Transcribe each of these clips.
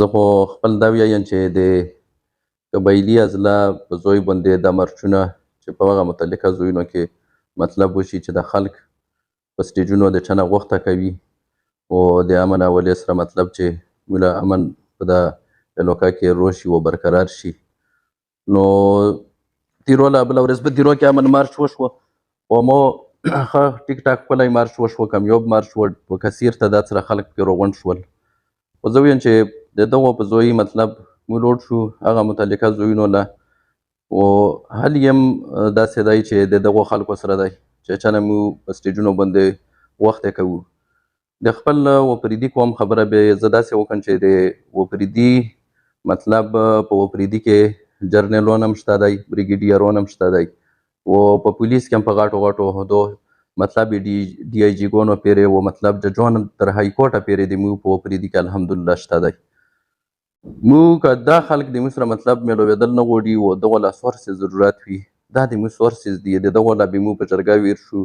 زه خو خپل دا ویایم چې د قبایلي اضلاع په زوی باندې دا مارچونه چې په هغه متعلقه ځایونو کې مطلب وشي چې د خلک په سټیجونو د چا نه غوښته کوي او د امن حوالې سره مطلب چې موږ له امن په دا علاقه کې روغ شي و برقرار شي. نو تیروله بله ورځ په تیرو کې امن مارچ وشوه او مو ښه ټیک ټاک ښکلی مارچ وشوه، کامیاب مارچ و، په کثیر تعداد سره خلک پکې راغونډ شول. خو زه ویم چې د دغو په زوی مطلب موږ لوډ شو هغه متعلقه ځایونو له او حل یې هم داسې دی چې د دغو خلکو سره دی چې چا نه موږ په سټیجونو باندې غوښتې کوو. د خپل وپریدي قوم خبره به زه داسې وکړم چې د وپریدي مطلب په وپریدي کې جرنیلون هم شته دی، بریګیډیرون هم شته دی او په پولیس کې هم په غټو غټو عهدو مطلب ډي آی جي ګانو پورې و مطلب ججان تر های کورټه پورې د موږ په وپریدي کې الحمدلله شته دی. موږ که دا خلک د موږ سره مطلب میلاوېدل نه غواړي او دغو له سورسز ضرورت وي، دا د موږ سورسز دي، د دغو له به موږ په جرګه ویر شو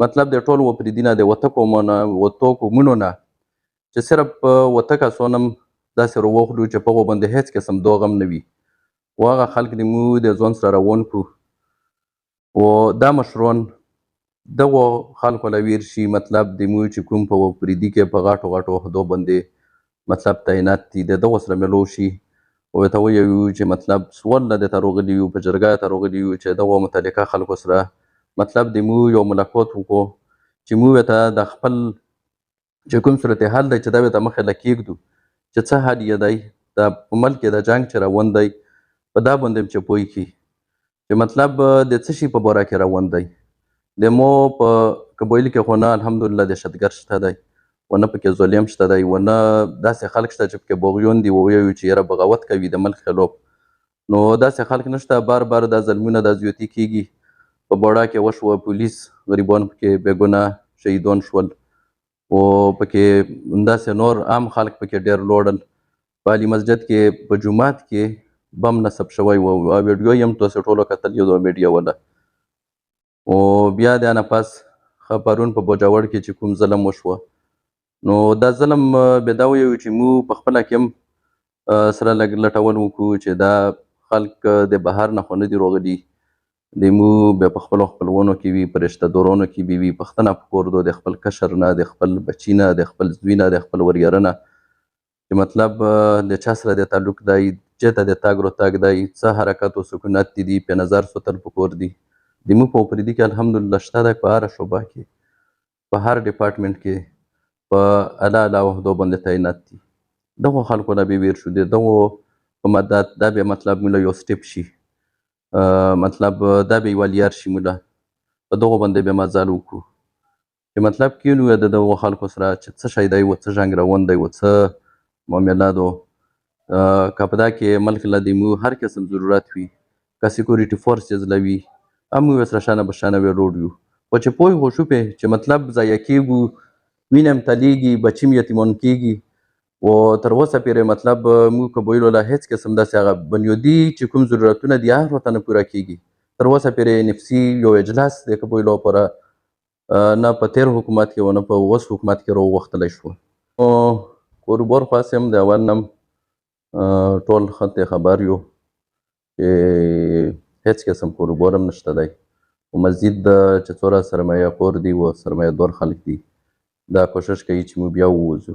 مطلب د ټول وپریدي نه د وته قومونو نه چې صرف وته کسان هم داسې راوغلو چې په هغو باندې هېڅ قسم دوغ هم نه وي او هغه خلک د موږ د ځان سره روان کړو او دا مشران دغو خلکو له ویر شي مطلب د موږ چې کوم په وپریدي کې په غټو غټو عهدو باندې مطلب تعینات دي د دغو سره میلو شي او ورته ووایو چې مطلب سوال درته راغلي یو په جرګه ته راغلي یو چې دغو متعلقه خلکو سره مطلب د موږ یو ملاقات وکړو چې موږ ورته د خپل چې کوم صورتحال دی چې دا ورته مخې له کږدو چې څه حل یې دی دا په ملک کې د جنګ چې روان دی په دا باندې هم چې پوه کړي چې مطلب د څه شي په باره کې روان دی. د مو په قبایلو کې خو نه الحمدلله دهشتګرد شته دی و نه پکې ظلم شته دی و نه داسې خلک شته چې پکې بغیون دي ووایو چې یاره بغاوت کوي د ملک خلاف. نو داسې خلک نشته، بار بار دا ظلمونه دا زیاتي کیږي. په باړه کې وشوه پولیس غریبان پکې بې ګناه شهیدان شول او پکې همداسې نور عام خلک پکې ډېر لوړل. په علي مسجد کې په جومات کې بم نصب شوی و او ویډیو یې هم تاسو ټولو کتلې ده میډیا والا. او بیا د نه پس پرون په بوجاوړ کې چې کوم ظلم وشوه نو دا ظلم به دا ویو چې موږ په خپله کې هم سره لږ لټول وکړو چې دا خلک د بهر نه خو نه دي راغلي، د موږ بیا په خپلو خپلوانو کې وي، په رشته دارانو کې به وي، پوښتنه په کور ده د خپل کشر نه، د خپل بچي نه، د خپل زوی نه، د خپل وریاره نه چې مطلب د چا سره د تعلق دی، چېرته د تګ راتګ دی، څه حرکت و سکونت دي په نظر ساتل پکار دي. د موږ په وپریدي کې الحمدلله شته دی په هره شعبه کې په هر ډپارټمنټ کې په اعلی اعلی عهدو باندې تعینات دي. دغو خلکو نه به ویر شو د دغو په مدد دا به مطلب موږ له یو سټپ شي مطلب دا به یوه لیار شي موږ په دغو باندې به مزل وکړو چې مطلب کینو د دغو خلکو سره چې څه شی دی و څه جنګ روان دی و څه معامله ده که په دا کې ملک له د موږ هر قسم ضرورت وي که سیکورټي فورسز له وي هم موږ ورسره شانه به شانه ویروډ یو خو چې پوه خو شو پې چې مطلب ضایع کېږو، وینه هم تلیږي، بچي هم یتیمان کېږي او تر اوسه پورې مطلب موږ قبایلو له هېڅ قسم داسې هغه بنیادي چې کوم ضرورتونه دي هغه ورته نه پوره کېږي. تر اوسه پورې نفسي یو اجلاس د قبایلو لپاره نه په تېر حکومت کې و نه په اوس حکومت کې راوغوښتلی شو. نو کاروبار خو هسې هم د اول نه هم ټول ښه ترې خبر یو چې هېڅ قسم کاروبار هم نشته دی او مزید چې څومره سرمایه خور دي و سرمایه دار خلک دي دا کوشش کوي چې موږ بیا ووځو.